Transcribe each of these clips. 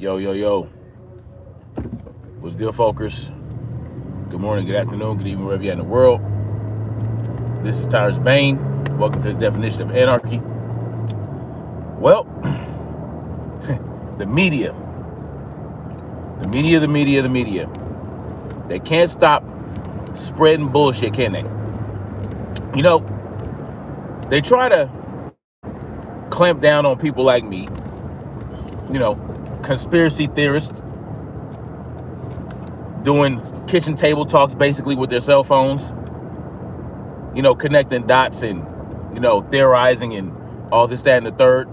Yo, yo, yo. What's good, folkers? Good morning, good afternoon, good evening, wherever you're at in the world. This is Tyrus Bain. Welcome to the definition of anarchy. Well, the media. They can't stop spreading bullshit, can they? You know, they try to clamp down on people like me, conspiracy theorists doing kitchen table talks basically with their cell phones, connecting dots and, theorizing and all this, that, and the third,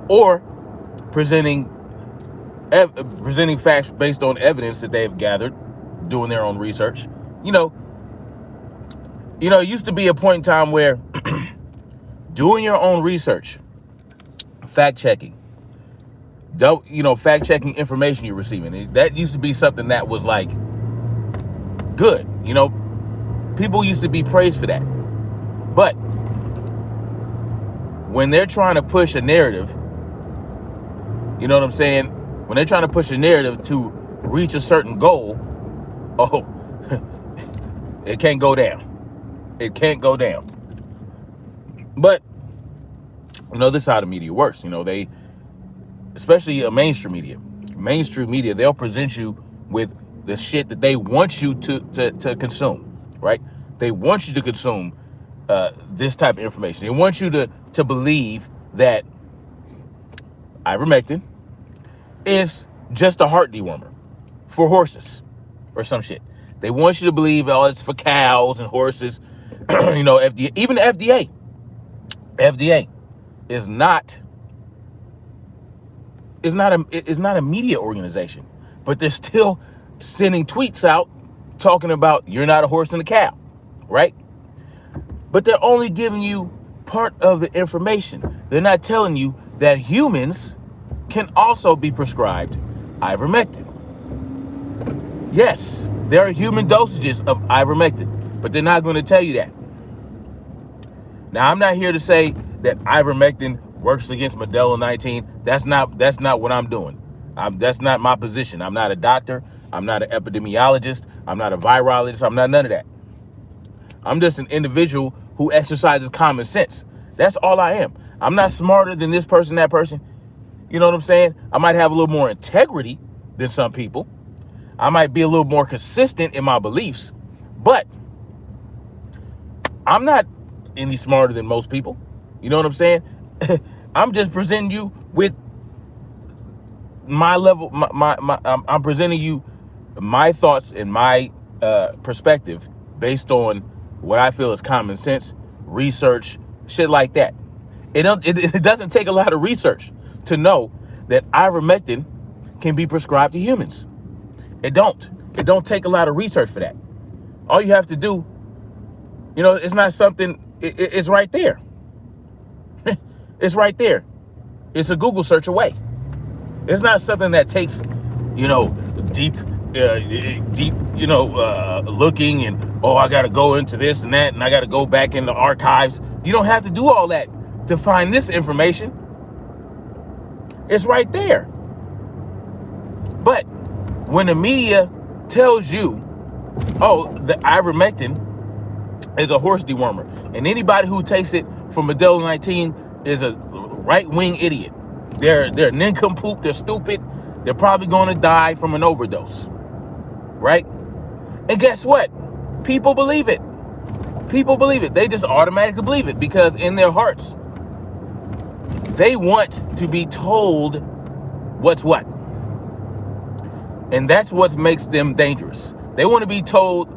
or presenting facts based on evidence that they've gathered, doing their own research. It used to be a point in time where doing your own research, fact-checking information you're receiving, that used to be something that was like good. People used to be praised for that. But when they're trying to push a narrative, you know what I'm saying? When they're trying to push a narrative to reach a certain goal, it can't go down. It can't go down. But, this is how the media works. They, especially mainstream media, they'll present you with the shit that they want you to consume, right? They want you to consume this type of information. They want you to believe that ivermectin is just a heart dewormer for horses or some shit. They want you to believe, it's for cows and horses. FDA, even the FDA is not a media organization, but they're still sending tweets out talking about you're not a horse and a cow, right? But they're only giving you part of the information. They're not telling you that humans can also be prescribed ivermectin. Yes, there are human dosages of ivermectin, but they're not going to tell you that. Now, I'm not here to say that ivermectin works against Maddow 19. That's not what I'm doing. That's not my position. I'm not a doctor. I'm not an epidemiologist. I'm not a virologist. I'm not none of that. I'm just an individual who exercises common sense. That's all I am. I'm not smarter than this person, that person. You know what I'm saying? I might have a little more integrity than some people. I might be a little more consistent in my beliefs, but I'm not any smarter than most people. You know what I'm saying? I'm just presenting you with my level. I'm presenting you my thoughts and my perspective based on what I feel is common sense, research, shit like that. It doesn't take a lot of research to know that ivermectin can be prescribed to humans. It don't take a lot of research for that. All you have to do, it's not something. It's right there. It's right there. It's a Google search away. It's not something that takes, deep, looking and, I got to go into this and that, and I got to go back in the archives. You don't have to do all that to find this information. It's right there. But when the media tells you, the ivermectin is a horse dewormer, and anybody who takes it from Maddow 19 is a right-wing idiot. They're nincompoop, they're stupid, they're probably going to die from an overdose, right? And guess what? People believe it. They just automatically believe it because in their hearts, they want to be told what's what. And that's what makes them dangerous. They want to be told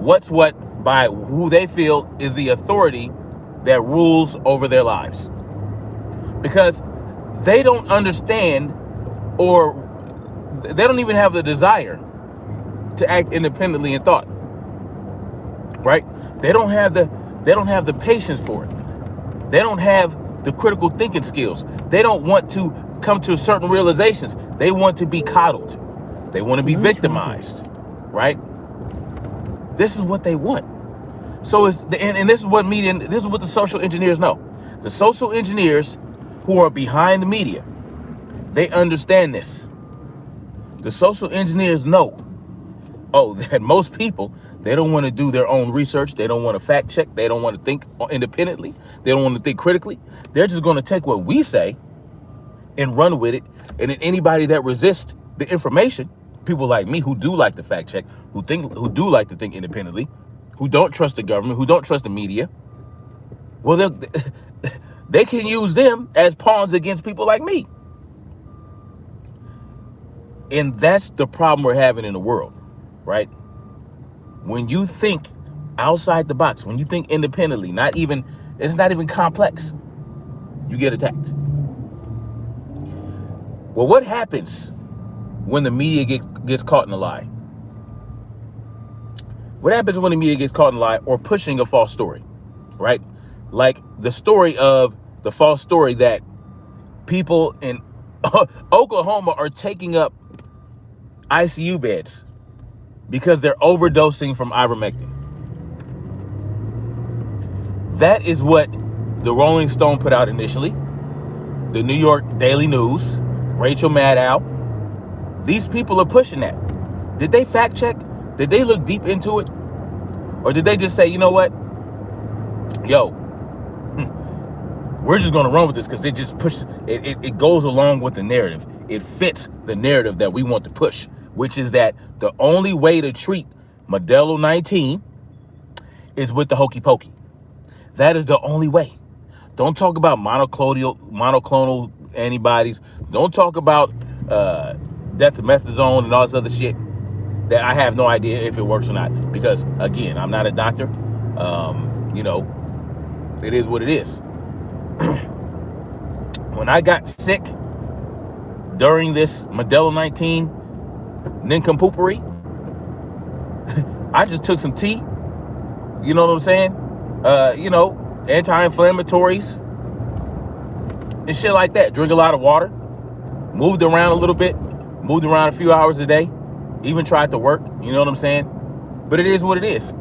what's what by who they feel is the authority that rules over their lives. Because they don't understand, or they don't even have the desire to act independently in thought. Right? They don't have the patience for it. They don't have the critical thinking skills. They don't want to come to certain realizations. They want to be coddled. They want to be victimized, right? This is what they want. So this is what the social engineers know. The social engineers who are behind the media, they understand this. The social engineers know, oh, that most people, they don't want to do their own research. They don't want to fact check. They don't want to think independently. They don't want to think critically. They're just going to take what we say and run with it. And then anybody that resists the information, people like me who do like to fact check, who do like to think independently, who don't trust the government, who don't trust the media, well, they can use them as pawns against people like me. And that's the problem we're having in the world, right? When you think outside the box, when you think independently, it's not even complex, you get attacked. Well, what happens when the media gets caught in a lie? What happens when the media gets caught in a lie or pushing a false story, right? Like the story of the false story that people in Oklahoma are taking up ICU beds because they're overdosing from ivermectin. That is what the Rolling Stone put out initially. The New York Daily News, Rachel Maddow. These people are pushing that. Did they fact check? Did they look deep into it? Or did they just say, you know what? Yo, we're just going to run with this because it just pushes, it goes along with the narrative. It fits the narrative that we want to push, which is that the only way to treat Maddow 19 is with the hokey pokey. That is the only way. Don't talk about monoclonal antibodies. Don't talk about dexamethasone and all this other shit that I have no idea if it works or not. Because, again, I'm not a doctor. It is what it is. When I got sick during this Maddow 19 nincompoopery, I just took some tea. You know what I'm saying? Anti-inflammatories and shit like that. Drink a lot of water. Moved around a little bit. Moved around a few hours a day. Even tried to work. You know what I'm saying? But it is what it is.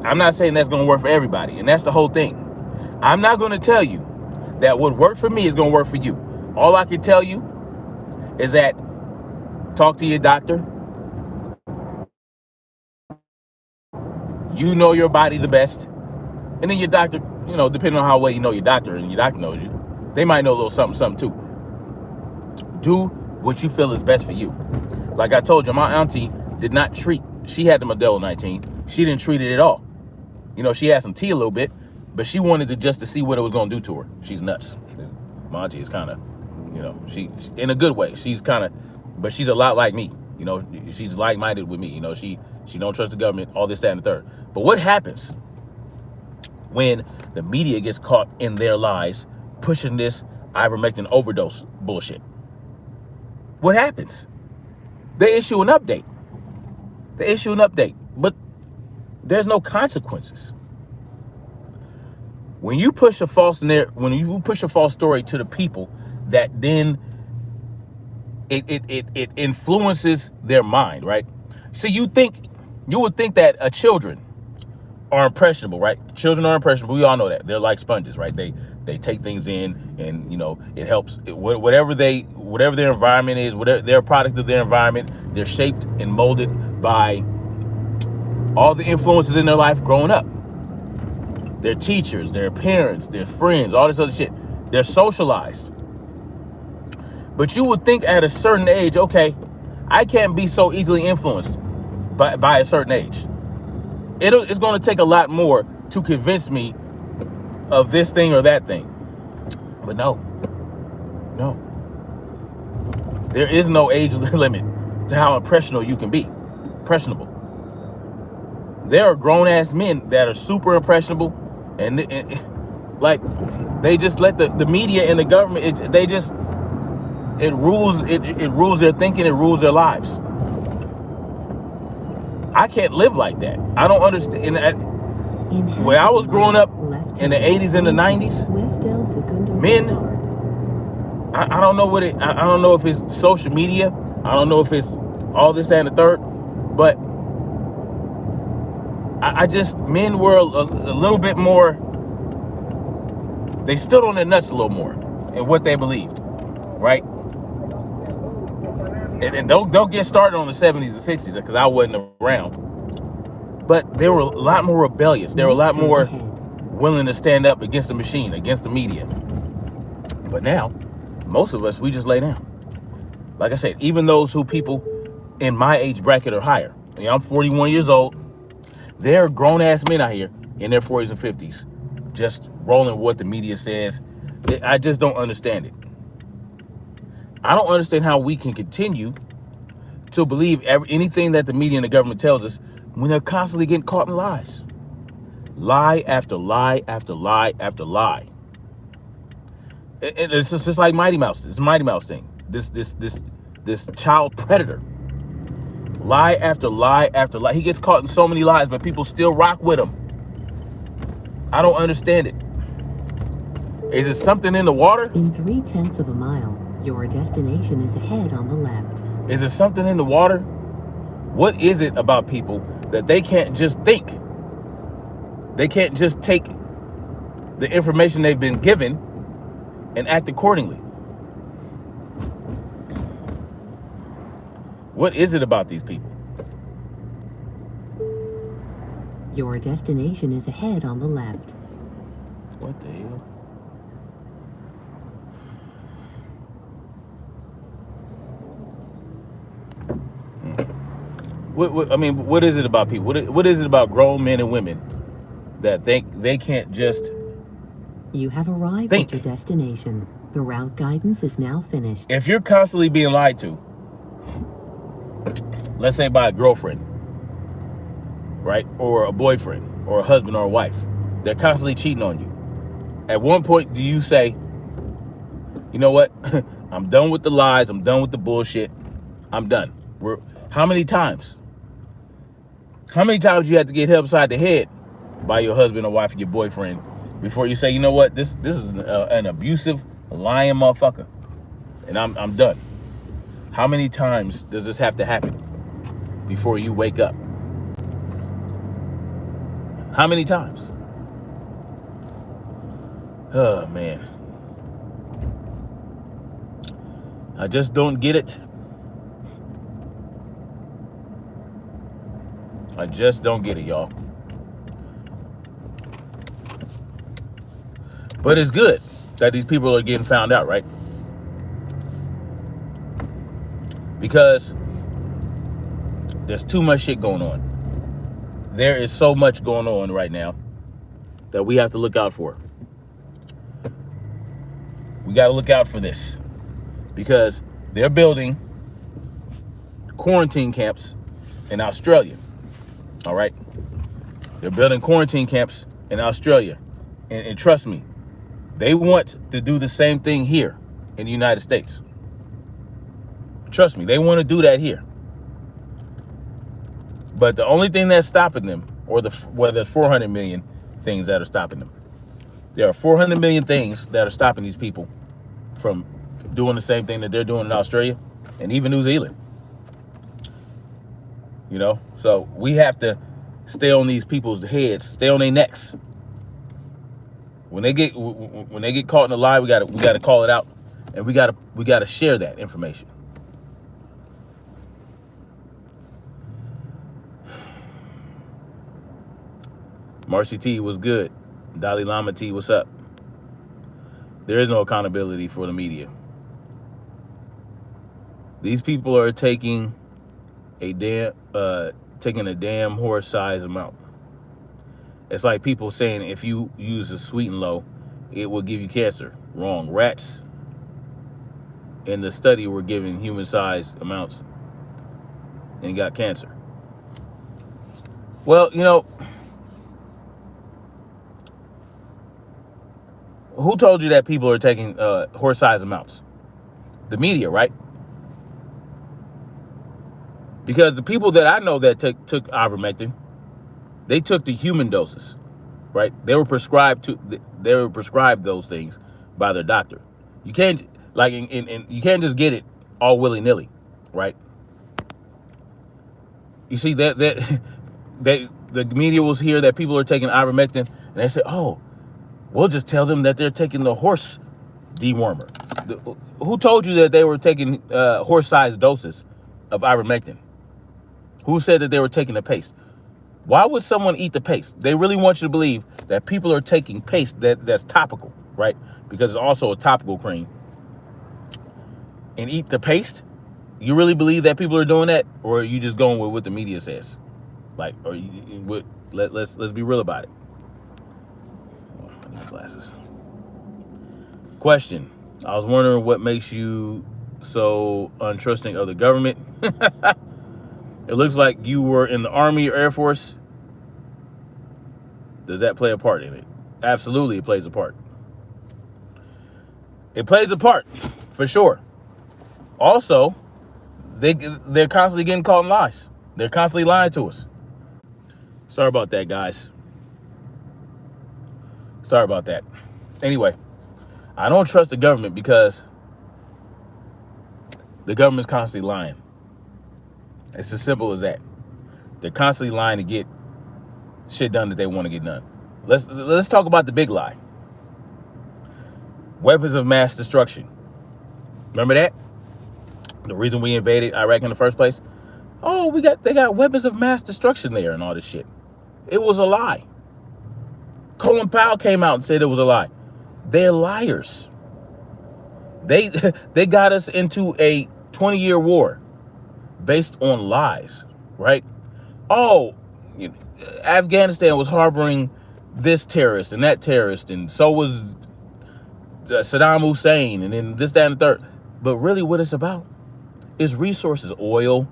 I'm not saying that's going to work for everybody. And that's the whole thing. I'm not going to tell you that what worked for me is going to work for you. All I can tell you is that talk to your doctor. You know your body the best. And then your doctor, depending on how well you know your doctor and your doctor knows you, they might know a little something too. Do what you feel is best for you. Like I told you, my auntie did not treat. She had the Maddow 19. She didn't treat it at all. She had some tea a little bit, but she wanted to see what it was going to do to her. She's nuts. My auntie is kind of, she in a good way. She's kind of, but she's a lot like me. She's like-minded with me. She don't trust the government, all this, that, and the third. But what happens when the media gets caught in their lies pushing this ivermectin overdose bullshit? What happens? They issue an update. But there's no consequences. When you push a false story to the people, that then it influences their mind, right? So you would think that children are impressionable, right? Children are impressionable. We all know that. They're like sponges, right? They take things in, and it helps. Whatever their environment is, whatever they're a product of their environment, they're shaped and molded by all the influences in their life growing up. Their teachers, their parents, their friends, all this other shit. They're socialized. But you would think at a certain age, okay, I can't be so easily influenced by a certain age. It's going to take a lot more to convince me of this thing or that thing. But no. There is no age limit to how impressionable you can be. Impressionable. There are grown-ass men that are super impressionable, and they just let the media and the government, it rules their thinking, it rules their lives. I can't live like that. I don't understand. When I was growing up in the 80s and the 90s, men, I don't know I don't know if it's social media. I don't know if it's all this, that, and the third, but men were a little bit more, they stood on their nuts a little more in what they believed, right? And don't get started on the 70s and 60s because I wasn't around. But they were a lot more rebellious. They were a lot more willing to stand up against the machine, against the media. But now, most of us, we just lay down. Like I said, even those who people in my age bracket or higher. You know, I'm 41 years old. There are grown-ass men out here in their 40s and 50s just rolling with what the media says. I just don't understand it. I don't understand how we can continue to believe anything that the media and the government tells us when they're constantly getting caught in lies. Lie after lie after lie after lie. And it's just like Mighty Mouse. It's a Mighty Mouse thing. This child predator. Lie after lie after lie. He gets caught in so many lies, but people still rock with him. I don't understand it. Is it something in the water? In 3/10 of a mile, your destination is ahead on the left. Is it something in the water? What is it about people that they can't just think? They can't just take the information they've been given and act accordingly. What is it about these people? Your destination is ahead on the left. What the hell? What is it about people? What is it about grown men and women that they can't just You have arrived at your destination. The route guidance is now finished. If you're constantly being lied to, let's say by a girlfriend, right? Or a boyfriend, or a husband or a wife, they're constantly cheating on you. At one point, do you say, you know what? I'm done with the lies. I'm done with the bullshit. I'm done. How many times? How many times you have to get hit upside the head by your husband or wife or your boyfriend before you say, you know what? This is an abusive, lying motherfucker, and I'm done. How many times does this have to happen before you wake up? How many times? Oh, man. I just don't get it. I just don't get it, y'all. But it's good that these people are getting found out, right? Because there's too much shit going on. There is so much going on right now that we have to look out for. We got to look out for this because they're building quarantine camps in Australia. All right. They're building quarantine camps in Australia. And trust me, they want to do the same thing here in the United States. Trust me, they want to do that here. But the only thing that's stopping them, there's 400 million things that are stopping them. There are 400 million things that are stopping these people from doing the same thing that they're doing in Australia and even New Zealand. You know, so we have to stay on these people's heads, stay on their necks. When they get caught in a lie, we gotta call it out, and we gotta share that information. Marcy T, was good. Dalai Lama T, what's up? There is no accountability for the media. These people are taking a damn horse-sized amount. It's like people saying if you use a sweet and low, it will give you cancer. Wrong. Rats in the study were given human-sized amounts and got cancer. Well, you know, who told you that people are taking horse-sized amounts? The media, right? Because the people that I know that took ivermectin, they took the human doses, right? They were prescribed those things by their doctor. You can't you can't just get it all willy-nilly, right? You see that the media will hear that people are taking ivermectin and they say, "Oh, we'll just tell them that they're taking the horse dewormer." Who told you that they were taking horse-sized doses of ivermectin? Who said that they were taking the paste? Why would someone eat the paste? They really want you to believe that people are taking paste that's topical, right? Because it's also a topical cream. And eat the paste? You really believe that people are doing that? Or are you just going with what the media says? Like, or let's be real about it. Oh, I need glasses. Question. I was wondering what makes you so untrusting of the government. It looks like you were in the Army or Air Force. Does that play a part in it? Absolutely, it plays a part. It plays a part, for sure. Also, they're constantly getting caught in lies. They're constantly lying to us. Sorry about that, guys. Sorry about that. Anyway, I don't trust the government because the government's constantly lying. It's as simple as that. They're constantly lying to get shit done that they want to get done. Let's talk about the big lie. Weapons of mass destruction. Remember that? The reason we invaded Iraq in the first place? Oh, they got weapons of mass destruction there and all this shit. It was a lie. Colin Powell came out and said it was a lie. They're liars. They got us into a 20-year war based on lies, right? Oh, Afghanistan was harboring this terrorist and that terrorist, and so was Saddam Hussein, and then this, that, and the third. But really what it's about is resources, oil.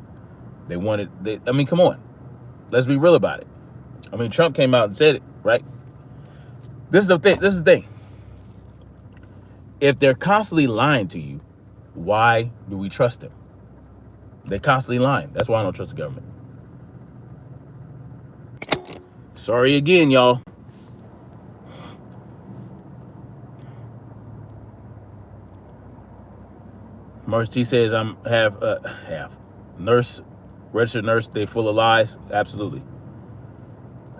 I mean, come on. Let's be real about it. I mean, Trump came out and said it, right? This is the thing. If they're constantly lying to you, why do we trust them? They're constantly lying. That's why I don't trust the government. Sorry again, y'all. Merce T says I'm half nurse, registered nurse. They full of lies. Absolutely.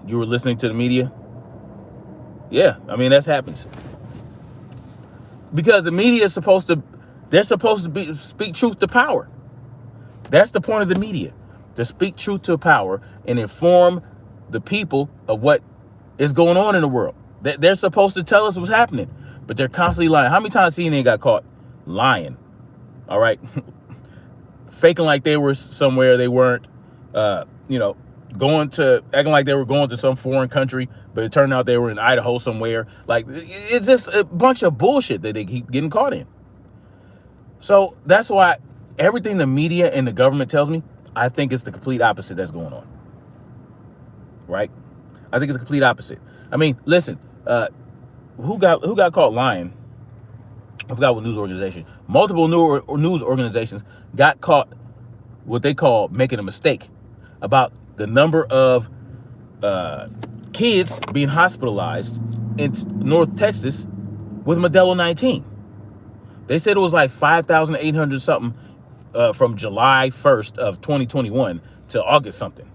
You were listening to the media. Yeah, I mean that happens because the media is supposed to speak truth to power. That's the point of the media, to speak truth to power and inform the people of what is going on in the world. They're supposed to tell us what's happening, but they're constantly lying. How many times CNN got caught lying? All right. Faking like they were somewhere they weren't, acting like they were going to some foreign country, but it turned out they were in Idaho somewhere. Like, it's just a bunch of bullshit that they keep getting caught in. So that's why everything the media and the government tells me, I think it's the complete opposite that's going on. Right? I think it's the complete opposite. I mean, listen, who got caught lying? I forgot what news organization. Multiple news organizations got caught what they call making a mistake about the number of kids being hospitalized in North Texas with Maddow 19. They said it was like 5,800 something from July 1st of 2021 to August something.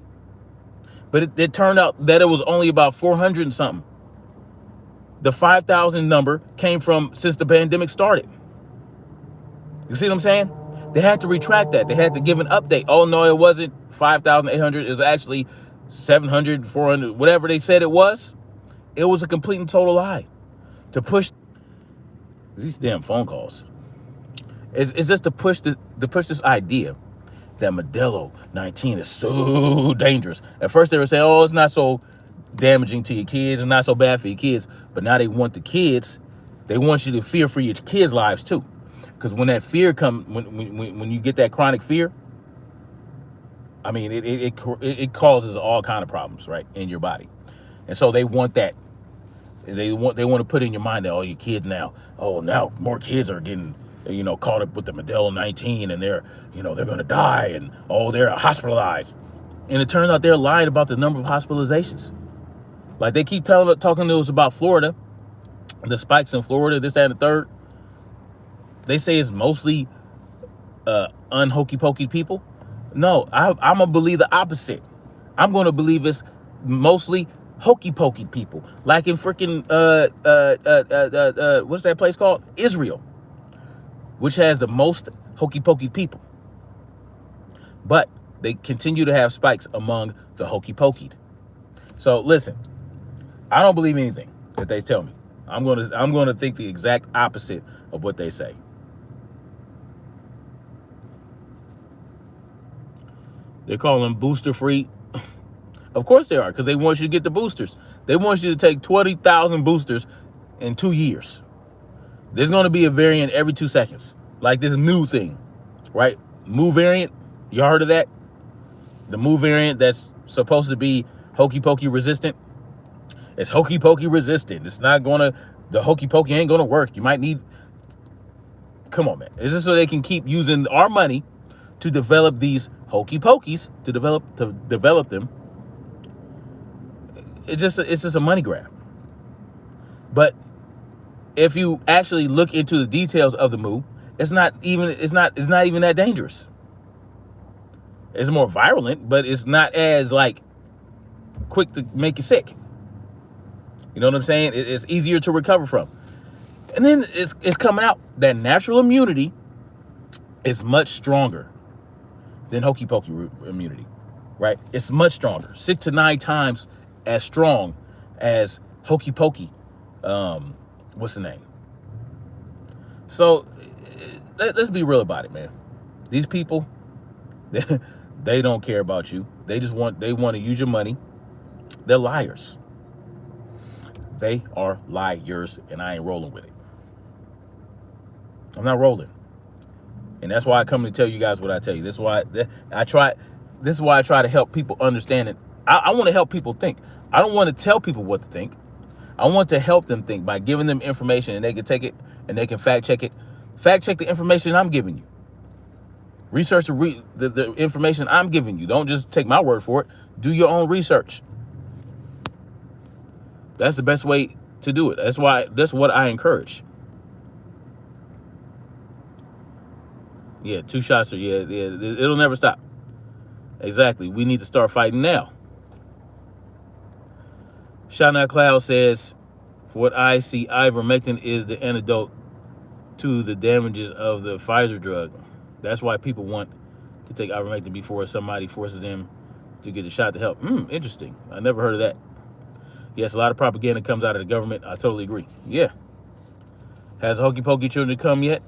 But it turned out that it was only about 400 and something. The 5,000 number came from since the pandemic started. You see what I'm saying? They had to retract that. They had to give an update. Oh, no, it wasn't 5,800. It was actually 700, 400, whatever they said it was. It was a complete and total lie to push these damn phone calls. It's just to push this idea that Maddow 19 is so dangerous. At first they were saying, oh, it's not so damaging to your kids, it's not so bad for your kids, but now they want you to fear for your kids' lives too. Because when that fear when you get that chronic fear, I mean, it causes all kind of problems, right, in your body. And so they want that. They want to put in your mind that, oh, your kids now more kids are getting, caught up with the Maddow 19 and they're going to die and, oh, they're hospitalized. And it turns out they're lying about the number of hospitalizations. Like they keep talking to us about Florida, the spikes in Florida, this, that, and the third. They say it's mostly unhokey pokey people. No, I'm going to believe the opposite. I'm going to believe it's mostly hokey pokey people. Like in freaking, what's that place called? Israel. which has the most hokey pokey people. But they continue to have spikes among the hokey pokeyed. So listen, I don't believe anything that they tell me. I'm gonna think the exact opposite of what they say. They're calling booster free. Of course they are, because they want you to get the boosters. They want you to take 20,000 boosters in 2 years. There's going to be a variant every 2 seconds, like this new thing, right? Mu variant. You heard of that? The Mu variant that's supposed to be hokey pokey resistant. It's hokey pokey resistant. It's not gonna. The hokey pokey ain't gonna work. You might need. Come on, man. Is this so they can keep using our money to develop these hokey pokeys to develop them? It's just a money grab. But if you actually look into the details of the Mu, it's not even that dangerous. It's more virulent, but it's not as like quick to make you sick. You know what I'm saying? It's easier to recover from. And then it's coming out that natural immunity is much stronger than hokey pokey immunity, right? It's much stronger, 6 to 9 times as strong as hokey pokey. What's the name? So let's be real about it, man. These people, they don't care about you. They want to use your money. They're liars. They are liars, and I ain't rolling with it. I'm not rolling. And that's why I come to tell you guys what I tell you. This is why I try to help people understand it. I want to help people think. I don't want to tell people what to think. I want to help them think by giving them information, and they can take it and they can fact check it. Fact check the information I'm giving you. Research the information I'm giving you. Don't just take my word for it. Do your own research. That's the best way to do it. That's what I encourage. Yeah, 2 shots yeah, it'll never stop. Exactly. We need to start fighting now. Shana Cloud says, for what I see, ivermectin is the antidote to the damages of the Pfizer drug. That's why people want to take ivermectin before somebody forces them to get the shot to help. Interesting. I never heard of that. Yes, a lot of propaganda comes out of the government. I totally agree. Yeah. Has the hokey pokey children come yet?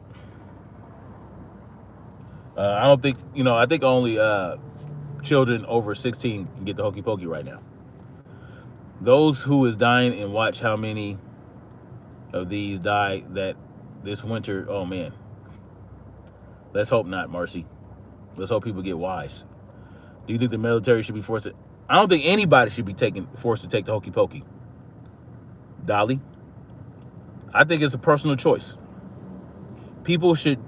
I don't think, I think only children over 16 can get the hokey pokey right now. Those who is dying, and watch how many of these die that this winter. Oh, man. Let's hope not, Marcy. Let's hope people get wise. Do you think the military should be forced to? I don't think anybody should be forced to take the hokey pokey. Dolly. I think it's a personal choice. People should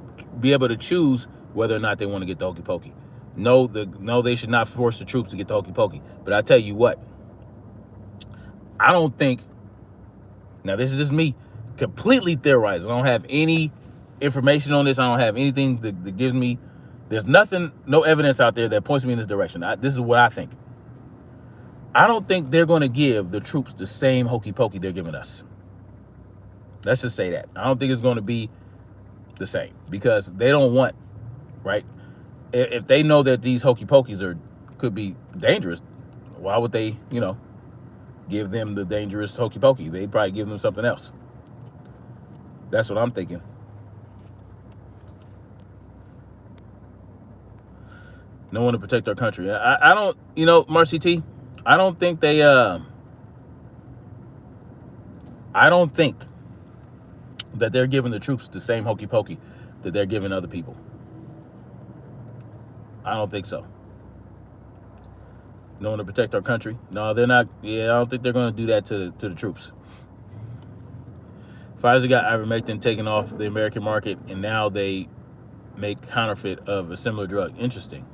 be able to choose whether or not they want to get the hokey pokey. No, they should not force the troops to get the hokey pokey. But I tell you what, I don't think. Now this is just me completely theorizing. I don't have any information on this. I don't have anything that gives me. There's nothing, no evidence out there that points me in this direction. This is what I think. I don't think they're going to give the troops the same hokey pokey they're giving us. Let's just say that. I don't think it's going to be the same because they don't want, right? If they know that these hokey pokeys could be dangerous, why would they, give them the dangerous hokey pokey? They'd probably give them something else. That's what I'm thinking. No one to protect our country. I don't, Marcy T, I don't think they, I don't think that they're giving the troops the same hokey pokey that they're giving other people. I don't think so. No one to protect our country. No, they're not. Yeah, I don't think they're going to do that to the troops. Pfizer got ivermectin taken off the American market, and now they make counterfeit of a similar drug. Interesting.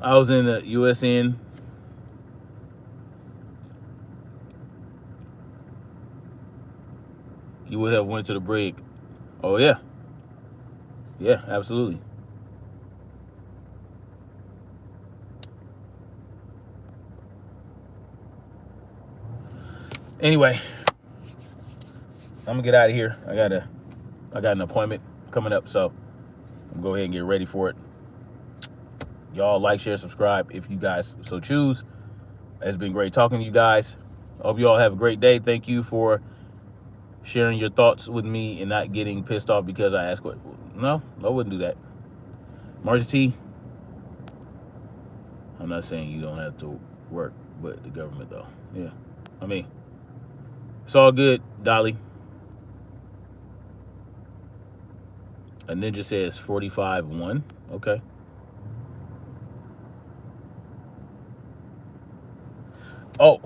I was in the USN. You would have went to the brig. Oh, yeah. Yeah, absolutely. Anyway, I'm gonna get out of here. I got an appointment coming up, so I'm gonna go ahead and get ready for it. Y'all like, share, subscribe if you guys so choose. It's been great talking to you guys. I hope you all have a great day. Thank you for sharing your thoughts with me and not getting pissed off because I asked what. No, I wouldn't do that. Marcy T, I'm not saying you don't have to work, but the government though. Yeah. I mean, it's all good, Dolly. A ninja says 45-1. Okay. Oh,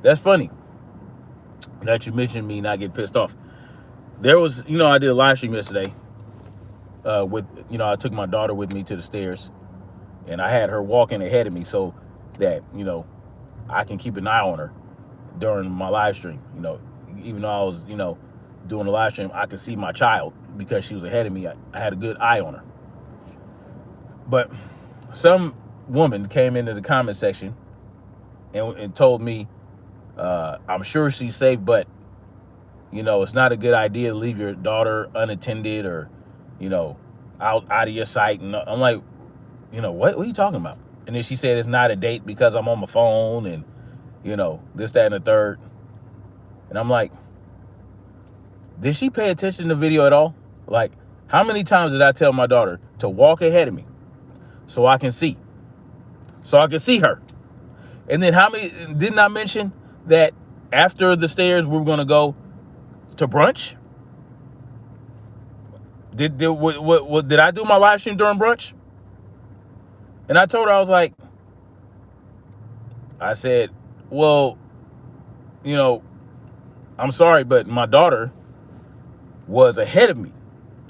that's funny that you mentioned me not getting pissed off. There was, I did a live stream yesterday with, I took my daughter with me to the stairs and I had her walking ahead of me so that, I can keep an eye on her during my live stream. Even though I was, doing the live stream, I could see my child because she was ahead of me. I had a good eye on her. But some woman came into the comment section and told me, I'm sure she's safe, but, it's not a good idea to leave your daughter unattended or, out of your sight. And I'm like, what are you talking about? And then she said it's not a date because I'm on my phone and, this, that, and the third. And I'm like, did she pay attention to the video at all? Like, how many times did I tell my daughter to walk ahead of me so I can see? So I can see her. And then how many, didn't I mention that after the stairs, we were going to go to brunch? Did I do my live stream during brunch? And I told her, I was like, I said, well, I'm sorry, but my daughter was ahead of me.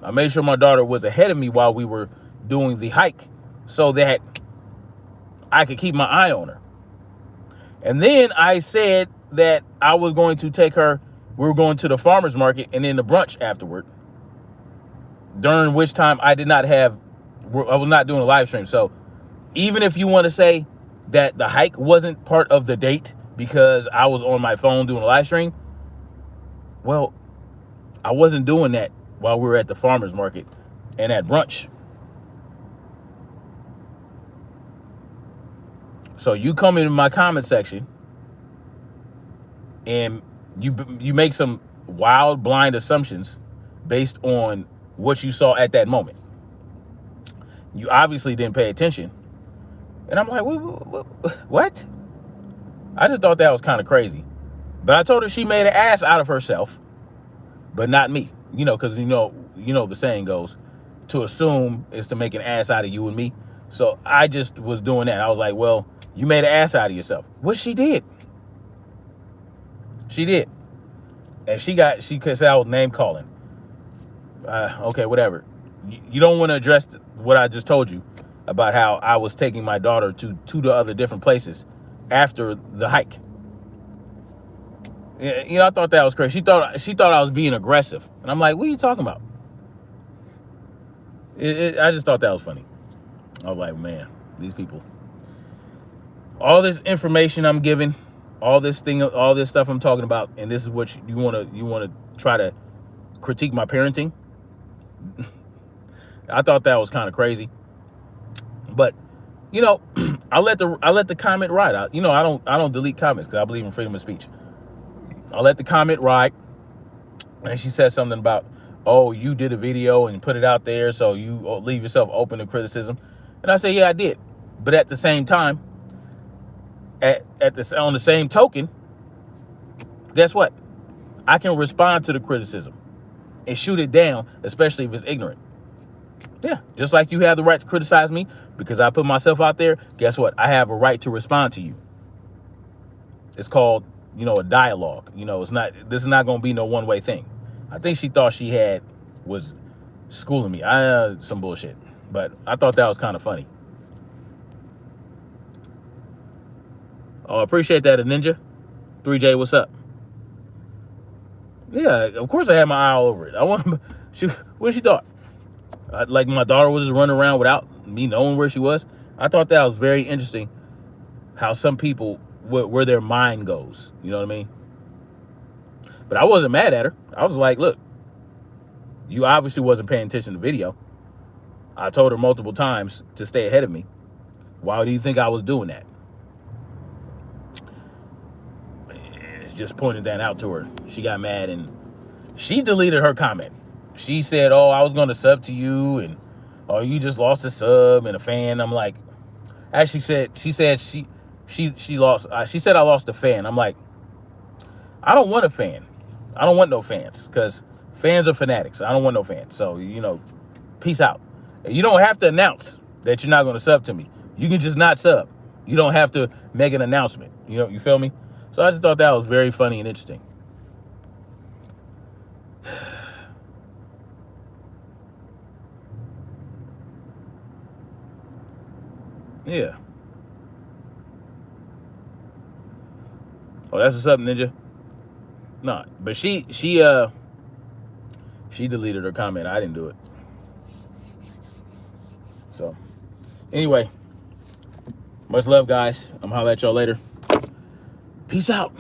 I made sure my daughter was ahead of me while we were doing the hike so that I could keep my eye on her. And then I said that I was going to take her, we were going to the farmer's market and then the brunch afterward, during which time I was not doing a live stream. So even if you want to say that the hike wasn't part of the date because I was on my phone doing a live stream, well, I wasn't doing that while we were at the farmer's market and at brunch. So you come into my comment section and you make some wild, blind assumptions based on what you saw at that moment. You obviously didn't pay attention. And I'm like, what? I just thought that was kind of crazy. But I told her she made an ass out of herself, but not me. Because the saying goes, to assume is to make an ass out of you and me. So I just was doing that. I was like, well, you made an ass out of yourself. Which she did. She did. And she could say I was name calling. Okay, whatever. You don't want to address what I just told you about how I was taking my daughter to the other different places after the hike. I thought that was crazy. She thought I was being aggressive. And I'm like, what are you talking about? I just thought that was funny. I was like, man, these people. All this information I'm giving, all this stuff I'm talking about, and this is what you want to try to critique my parenting. I thought that was kind of crazy. But, I let the comment ride. I don't delete comments because I believe in freedom of speech. I'll let the comment ride. And she said something about, oh, you did a video and put it out there, so you leave yourself open to criticism. And I say, yeah, I did. But at the same time, on the same token, guess what? I can respond to the criticism and shoot it down, especially if it's ignorant. Yeah, just like you have the right to criticize me because I put myself out there. Guess what? I have a right to respond to you. It's called, a dialogue. This is not going to be no one-way thing. I think she thought she was schooling me. Some bullshit. But I thought that was kind of funny. Oh, I appreciate that, a ninja. 3J, what's up? Yeah, of course I had my eye all over it. What she thought? Like my daughter was just running around without me knowing where she was. I thought that was very interesting how some people where their mind goes. You know what I mean? But I wasn't mad at her. I was like, look, you obviously wasn't paying attention to the video. I told her multiple times to stay ahead of me. Why do you think I was doing that? Just pointed that out to her. She got mad and she deleted her comment. She said, oh, I was going to sub to you, and oh, you just lost a sub and a fan. I'm like, actually she said she lost. She said I lost a fan. I'm like, I don't want a fan. I don't want no fans, because fans are fanatics. I don't want no fans. So, you know, peace out. You don't have to announce that you're not going to sub to me. You can just not sub. You don't have to make an announcement. You know, you feel me? So I just thought that was very funny and interesting. Yeah. Oh, that's what's up, Ninja. No, but she deleted her comment. I didn't do it. So, anyway, much love, guys. I'm gonna holler at y'all later. Peace out.